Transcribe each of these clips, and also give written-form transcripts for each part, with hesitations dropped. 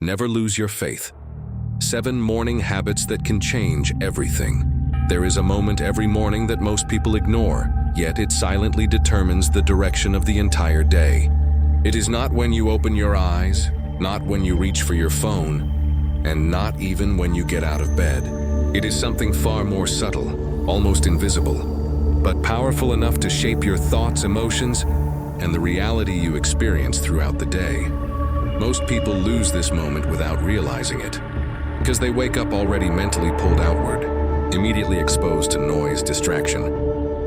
Never lose your faith. 7 morning habits that can change everything. There is a moment every morning that most people ignore, yet it silently determines the direction of the entire day. It is not when you open your eyes, not when you reach for your phone, and not even when you get out of bed. It is something far more subtle, almost invisible, but powerful enough to shape your thoughts, emotions, and the reality you experience throughout the day. Most people lose this moment without realizing it, because they wake up already mentally pulled outward, immediately exposed to noise, distraction,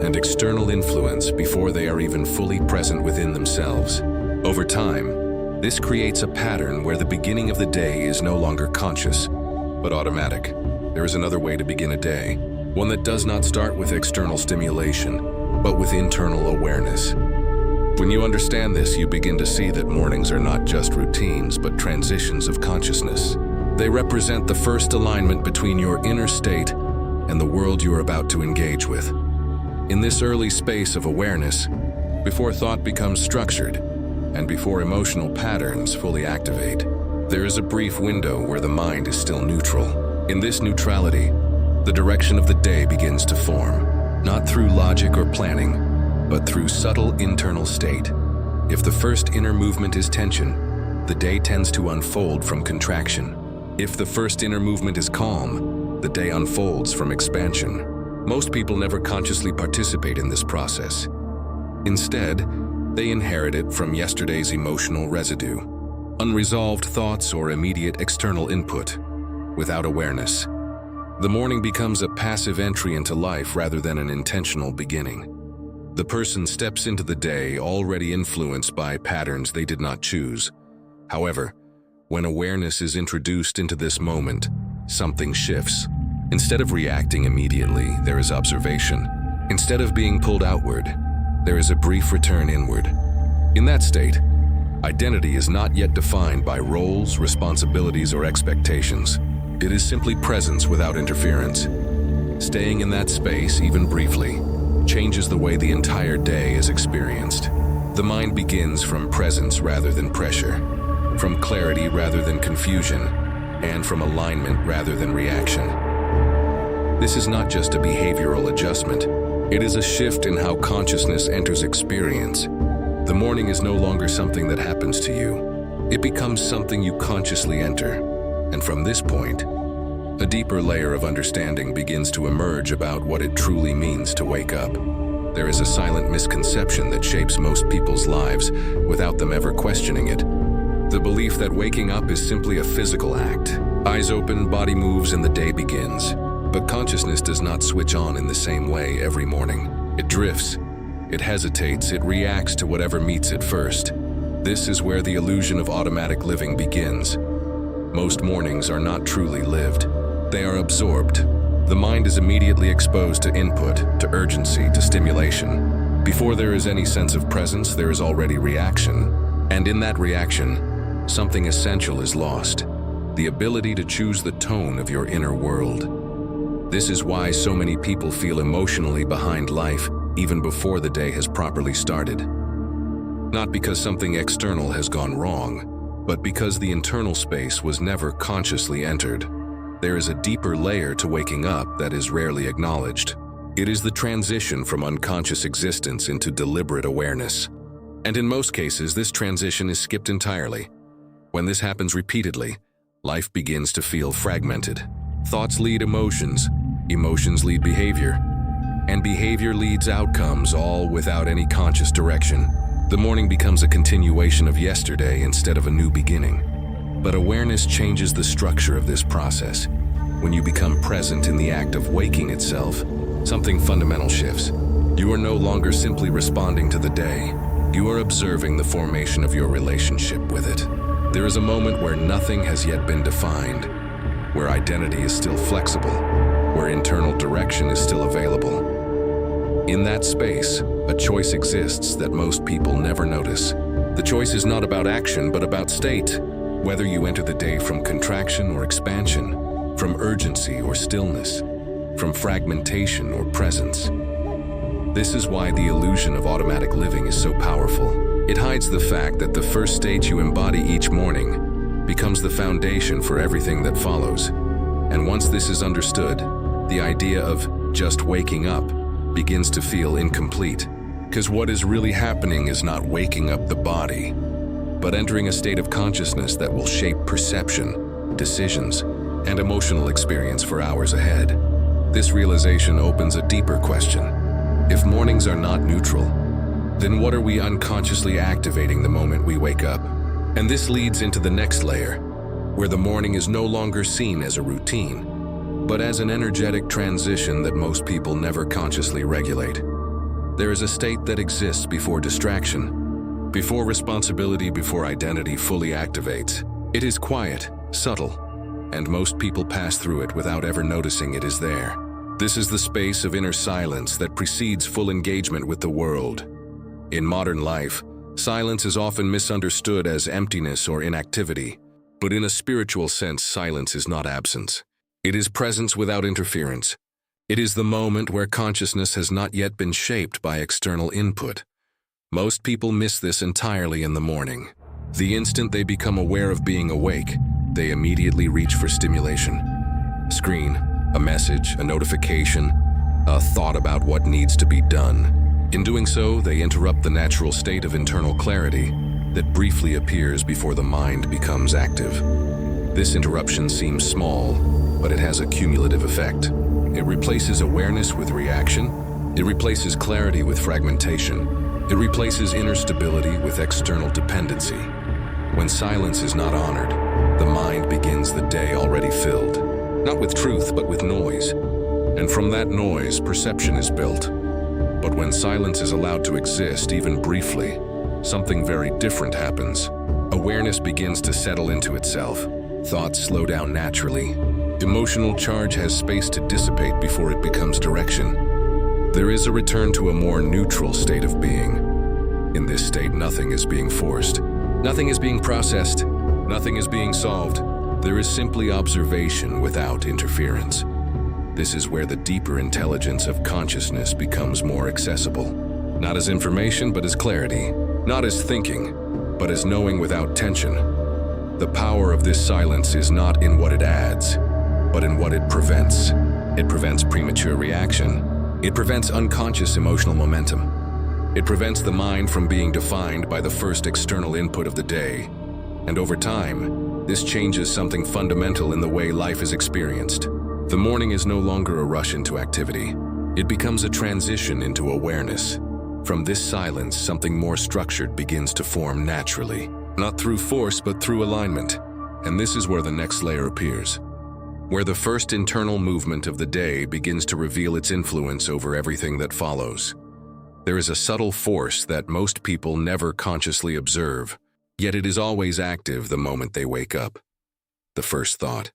and external influence before they are even fully present within themselves. Over time, this creates a pattern where the beginning of the day is no longer conscious, but automatic. There is another way to begin a day, one that does not start with external stimulation, but with internal awareness. When you understand this, you begin to see that mornings are not just routines, but transitions of consciousness. They represent the first alignment between your inner state and the world you are about to engage with. In this early space of awareness, before thought becomes structured, and before emotional patterns fully activate, there is a brief window where the mind is still neutral. In this neutrality, the direction of the day begins to form, not through logic or planning, but through subtle internal state. If the first inner movement is tension, the day tends to unfold from contraction. If the first inner movement is calm, the day unfolds from expansion. Most people never consciously participate in this process. Instead, they inherit it from yesterday's emotional residue, unresolved thoughts or immediate external input. Without awareness, the morning becomes a passive entry into life rather than an intentional beginning. The person steps into the day already influenced by patterns they did not choose. However, when awareness is introduced into this moment, something shifts. Instead of reacting immediately, there is observation. Instead of being pulled outward, there is a brief return inward. In that state, identity is not yet defined by roles, responsibilities, or expectations. It is simply presence without interference. Staying in that space, even briefly, changes the way the entire day is experienced. The mind begins from presence rather than pressure, from clarity rather than confusion, and from alignment rather than reaction. This is not just a behavioral adjustment. It is a shift in how consciousness enters experience. The morning is no longer something that happens to you. It becomes something you consciously enter. And from this point, a deeper layer of understanding begins to emerge about what it truly means to wake up. There is a silent misconception that shapes most people's lives without them ever questioning it. The belief that waking up is simply a physical act. Eyes open, body moves, and the day begins. But consciousness does not switch on in the same way every morning. It drifts, it hesitates, it reacts to whatever meets it first. This is where the illusion of automatic living begins. Most mornings are not truly lived. They are absorbed. The mind is immediately exposed to input, to urgency, to stimulation. Before there is any sense of presence, there is already reaction. And in that reaction, something essential is lost: the ability to choose the tone of your inner world. This is why so many people feel emotionally behind life even before the day has properly started. Not because something external has gone wrong, but because the internal space was never consciously entered. There is a deeper layer to waking up that is rarely acknowledged. It is the transition from unconscious existence into deliberate awareness. And in most cases, this transition is skipped entirely. When this happens repeatedly, life begins to feel fragmented. Thoughts lead emotions, emotions lead behavior, and behavior leads outcomes, all without any conscious direction. The morning becomes a continuation of yesterday instead of a new beginning. But awareness changes the structure of this process. When you become present in the act of waking itself, something fundamental shifts. You are no longer simply responding to the day. You are observing the formation of your relationship with it. There is a moment where nothing has yet been defined, where identity is still flexible, where internal direction is still available. In that space, a choice exists that most people never notice. The choice is not about action, but about state. Whether you enter the day from contraction or expansion, from urgency or stillness, from fragmentation or presence. This is why the illusion of automatic living is so powerful. It hides the fact that the first state you embody each morning becomes the foundation for everything that follows. And once this is understood, the idea of just waking up begins to feel incomplete. Because what is really happening is not waking up the body, but entering a state of consciousness that will shape perception, decisions, and emotional experience for hours ahead. This realization opens a deeper question. If mornings are not neutral, then what are we unconsciously activating the moment we wake up? And this leads into the next layer, where the morning is no longer seen as a routine, but as an energetic transition that most people never consciously regulate. There is a state that exists before distraction, before responsibility, before identity fully activates. It is quiet, subtle, and most people pass through it without ever noticing it is there. This is the space of inner silence that precedes full engagement with the world. In modern life, silence is often misunderstood as emptiness or inactivity, but in a spiritual sense, silence is not absence. It is presence without interference. It is the moment where consciousness has not yet been shaped by external input. Most people miss this entirely in the morning. The instant they become aware of being awake, they immediately reach for stimulation. Screen, a message, a notification, a thought about what needs to be done. In doing so, they interrupt the natural state of internal clarity that briefly appears before the mind becomes active. This interruption seems small, but it has a cumulative effect. It replaces awareness with reaction. It replaces clarity with fragmentation. It replaces inner stability with external dependency. When silence is not honored, the mind begins the day already filled, not with truth, but with noise. And from that noise, perception is built. But when silence is allowed to exist, even briefly, something very different happens. Awareness begins to settle into itself. Thoughts slow down naturally. Emotional charge has space to dissipate before it becomes direction. There is a return to a more neutral state of being. In this state, nothing is being forced. Nothing is being processed. Nothing is being solved. There is simply observation without interference. This is where the deeper intelligence of consciousness becomes more accessible. Not as information, but as clarity. Not as thinking, but as knowing without tension. The power of this silence is not in what it adds, but in what it prevents. It prevents premature reaction. It prevents unconscious emotional momentum. It prevents the mind from being defined by the first external input of the day. And over time, this changes something fundamental in the way life is experienced. The morning is no longer a rush into activity. It becomes a transition into awareness. From this silence, something more structured begins to form naturally, not through force, but through alignment. And this is where the next layer appears, where the first internal movement of the day begins to reveal its influence over everything that follows. There is a subtle force that most people never consciously observe, yet it is always active the moment they wake up. The first thought.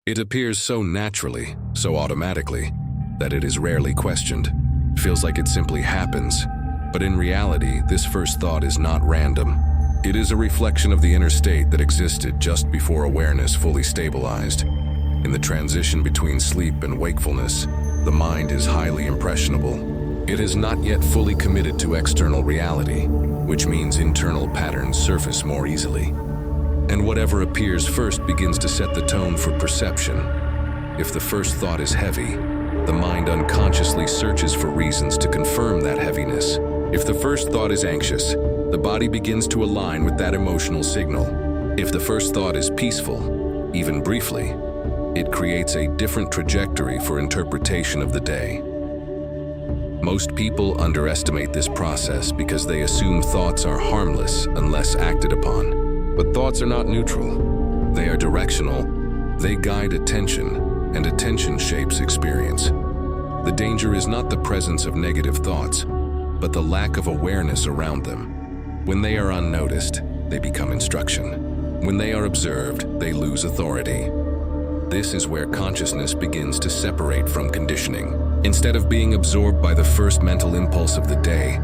It appears so naturally, so automatically, that it is rarely questioned. It feels like it simply happens. But in reality, this first thought is not random. It is a reflection of the inner state that existed just before awareness fully stabilized. In the transition between sleep and wakefulness, the mind is highly impressionable. It is not yet fully committed to external reality, which means internal patterns surface more easily. And whatever appears first begins to set the tone for perception. If the first thought is heavy, the mind unconsciously searches for reasons to confirm that heaviness. If the first thought is anxious, the body begins to align with that emotional signal. If the first thought is peaceful, even briefly, it creates a different trajectory for interpretation of the day. Most people underestimate this process because they assume thoughts are harmless unless acted upon. But thoughts are not neutral. They are directional. They guide attention, and attention shapes experience. The danger is not the presence of negative thoughts, but the lack of awareness around them. When they are unnoticed, they become instruction. When they are observed, they lose authority. This is where consciousness begins to separate from conditioning. Instead of being absorbed by the first mental impulse of the day,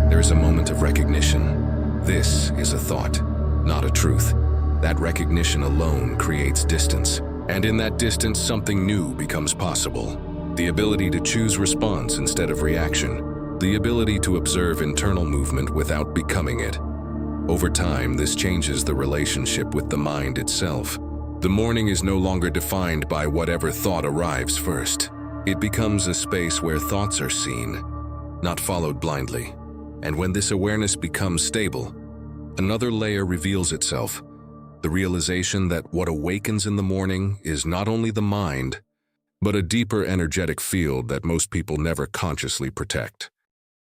there is a moment of recognition. This is a thought, not a truth. That recognition alone creates distance. And in that distance, something new becomes possible. The ability to choose response instead of reaction. The ability to observe internal movement without becoming it. Over time, this changes the relationship with the mind itself. The morning is no longer defined by whatever thought arrives first. It becomes a space where thoughts are seen, not followed blindly. And when this awareness becomes stable, another layer reveals itself, the realization that what awakens in the morning is not only the mind, but a deeper energetic field that most people never consciously protect.